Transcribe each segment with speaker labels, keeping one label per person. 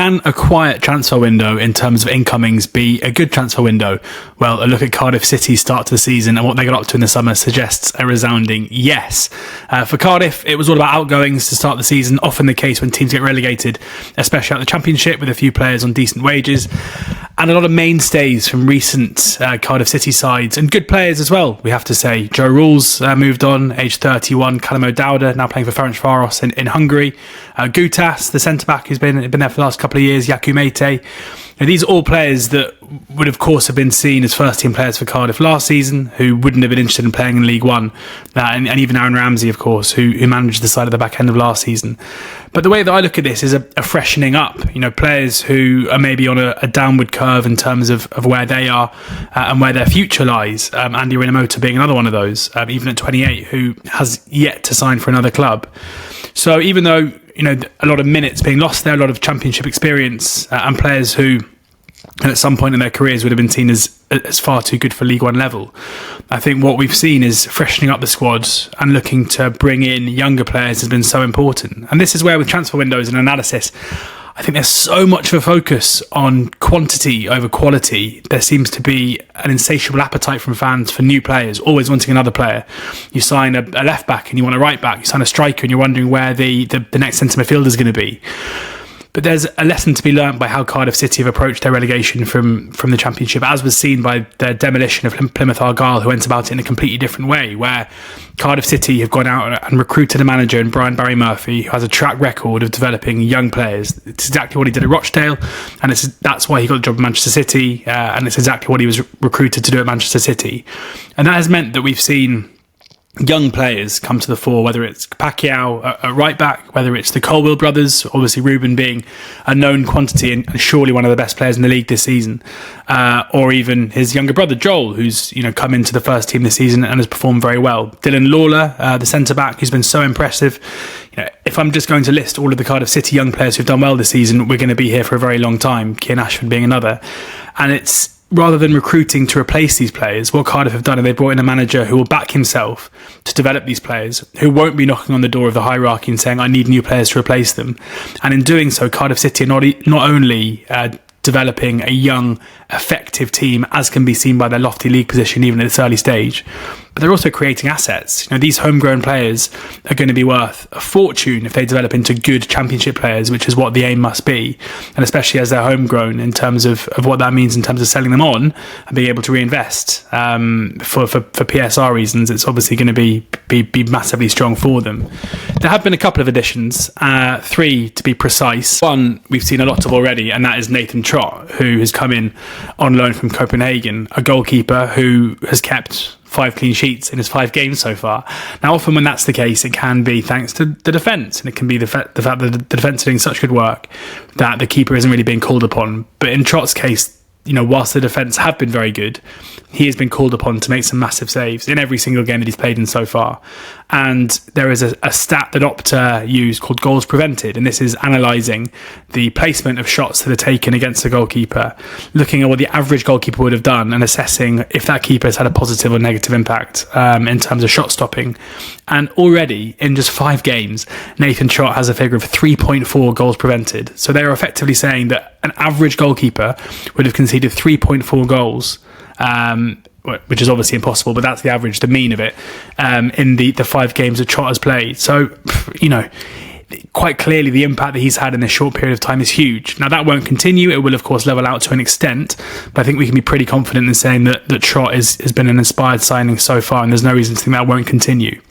Speaker 1: Can a quiet transfer window in terms of incomings be a good transfer window? Well, a look at Cardiff City's start to the season and what they got up to in the summer suggests a resounding yes. For Cardiff, it was all about outgoings to start the season, often the case when teams get relegated, especially out the Championship with a few players on decent wages, and a lot of mainstays from recent Cardiff City sides, and good players as well, we have to say. Joe Rules moved on, age 31, Callum O'Dowda, now playing for Ferencváros in Hungary. Gutas, the centre-back who's been there for the last couple of years, Yaku Mete. These are all players that would, of course, have been seen as first-team players for Cardiff last season, who wouldn't have been interested in playing in League One. And even Aaron Ramsey, of course, who managed the side at the back end of last season. But the way that I look at this is a freshening up. Players who are maybe on a downward curve in terms of where they are and where their future lies. Andy Rinomota being another one of those, even at 28, who has yet to sign for another club. So even though a lot of minutes being lost there, a lot of Championship experience, and players who at some point in their careers would have been seen as far too good for League One level, I think what we've seen is freshening up the squad and looking to bring in younger players has been so important. And this is where, with transfer windows and analysis, I think there's so much of a focus on quantity over quality. There seems to be an insatiable appetite from fans for new players, always wanting another player. You sign a left back and you want a right back. You sign a striker and you're wondering where the next centre midfielder is going to be. But there's a lesson to be learnt by how Cardiff City have approached their relegation from the Championship, as was seen by their demolition of Plymouth Argyle, who went about it in a completely different way, where Cardiff City have gone out and recruited a manager in Brian Barry Murphy, who has a track record of developing young players. It's exactly what he did at Rochdale, and that's why he got the job at Manchester City, and it's exactly what he was recruited to do at Manchester City. And that has meant that we've seen young players come to the fore, whether it's Pacquiao at right back, whether it's the Colwill brothers, obviously Ruben being a known quantity and surely one of the best players in the league this season, or even his younger brother Joel, who's come into the first team this season and has performed very well. Dylan Lawler, the centre back, who's been so impressive. If I'm just going to list all of the Cardiff City young players who've done well this season, we're going to be here for a very long time. Kian Ashford being another, and it's, rather than recruiting to replace these players, what Cardiff have done is they brought in a manager who will back himself to develop these players, who won't be knocking on the door of the hierarchy and saying, I need new players to replace them. And in doing so, Cardiff City are not only developing a young, effective team, as can be seen by their lofty league position even at this early stage, but they're also creating assets. These homegrown players are going to be worth a fortune if they develop into good Championship players, which is what the aim must be, and especially as they're homegrown, in terms of what that means in terms of selling them on and being able to reinvest for PSR reasons. It's obviously going to be massively strong for them. There have been a couple of additions, 3 to be precise. One we've seen a lot of already, and that is Nathan Trott, who has come in on loan from Copenhagen, a goalkeeper who has kept 5 clean sheets in his 5 games so far. Now, often when that's the case, it can be thanks to the defence, and it can be the fact that the defence are doing such good work that the keeper isn't really being called upon. But in Trott's case, whilst the defence have been very good, he has been called upon to make some massive saves in every single game that he's played in so far. And there is a stat that Opta used called goals prevented, and this is analysing the placement of shots that are taken against the goalkeeper, looking at what the average goalkeeper would have done and assessing if that keeper has had a positive or negative impact in terms of shot stopping. And already, in just 5 games, Nathan Trott has a figure of 3.4 goals prevented. So they're effectively saying that an average goalkeeper would have conceded 3.4 goals, which is obviously impossible, but that's the average, the mean of it, in the 5 games that Trott has played. So, quite clearly the impact that he's had in this short period of time is huge. Now, that won't continue. It will, of course, level out to an extent, but I think we can be pretty confident in saying that Trott has been an inspired signing so far, and there's no reason to think that won't continue.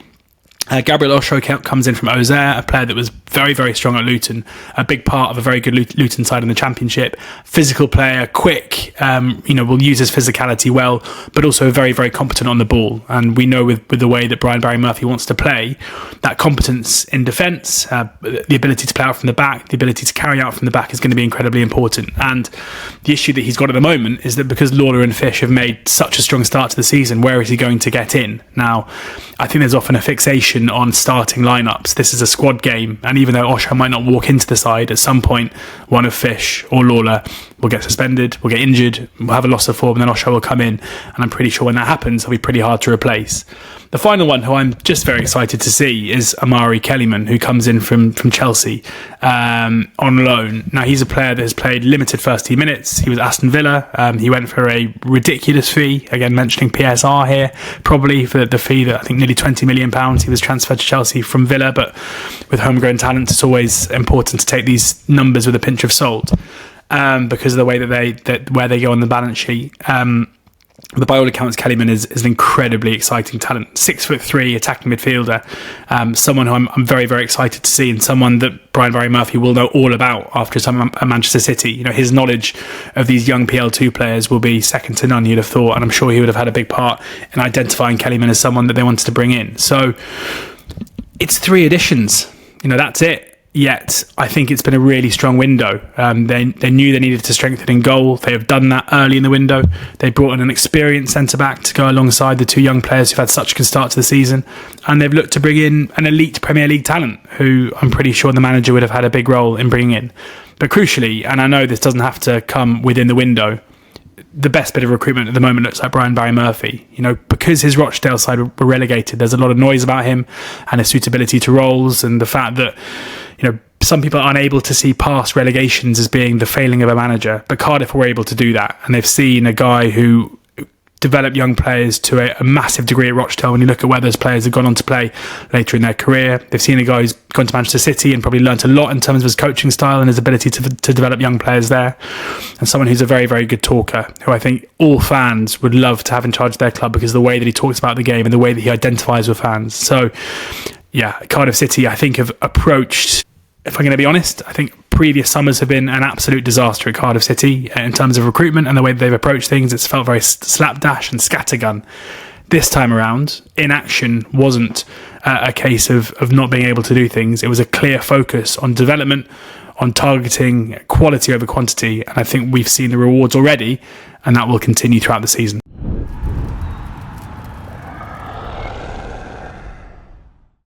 Speaker 1: Gabriel Osho comes in from Auxerre, a player that was very, very strong at Luton, a big part of a very good Luton side in the Championship. Physical player, quick, will use his physicality well, but also very, very competent on the ball. And we know with the way that Brian Barry Murphy wants to play, that competence in defence, the ability to play out from the back, the ability to carry out from the back is going to be incredibly important. And the issue that he's got at the moment is that because Lawler and Fish have made such a strong start to the season, where is he going to get in? Now, I think there's often a fixation on starting lineups. This is a squad game, and even though Osho might not walk into the side, at some point one of Fish or Lawler will get suspended, will get injured, will have a loss of form, and then Osho will come in, and I'm pretty sure when that happens, he'll be pretty hard to replace. The final one, who I'm just very excited to see, is Omari Kellyman, who comes in from Chelsea on loan. Now, he's a player that has played limited first team minutes. He was Aston Villa. He went for a ridiculous fee, again mentioning PSR here, probably for the fee that I think nearly £20 million. He was transferred to Chelsea from Villa, but with homegrown talent, it's always important to take these numbers with a pinch of salt because of the way that where they go on the balance sheet. But by all accounts, Kellyman is an incredibly exciting talent. 6'3", attacking midfielder. Someone who I'm very, very excited to see, and someone that Brian Barry Murphy will know all about after his time at Manchester City. You know, his knowledge of these young PL2 players will be second to none, you'd have thought, and I'm sure he would have had a big part in identifying Kellyman as someone that they wanted to bring in. So it's 3 additions. You know, that's it. Yet, I think it's been a really strong window. They knew they needed to strengthen in goal. They have done that early in the window. They brought in an experienced centre-back to go alongside the 2 young players who've had such a good start to the season. And they've looked to bring in an elite Premier League talent, who I'm pretty sure the manager would have had a big role in bringing in. But crucially, and I know this doesn't have to come within the window, the best bit of recruitment at the moment looks like Brian Barry Murphy. You know, because his Rochdale side were relegated, there's a lot of noise about him and his suitability to roles, and the fact that, you know, some people are unable to see past relegations as being the failing of a manager, but Cardiff were able to do that, and they've seen a guy who developed young players to a massive degree at Rochdale. When you look at where those players have gone on to play later in their career, they've seen a guy who's gone to Manchester City and probably learnt a lot in terms of his coaching style and his ability to develop young players there, and someone who's a very, very good talker, who I think all fans would love to have in charge of their club because of the way that he talks about the game and the way that he identifies with fans. So yeah, Cardiff City, I think, have approached, if I'm going to be honest, I think previous summers have been an absolute disaster at Cardiff City in terms of recruitment and the way that they've approached things. It's felt very slapdash and scattergun. This time around, inaction wasn't a case of not being able to do things. It was a clear focus on development, on targeting quality over quantity, and I think we've seen the rewards already, and that will continue throughout the season.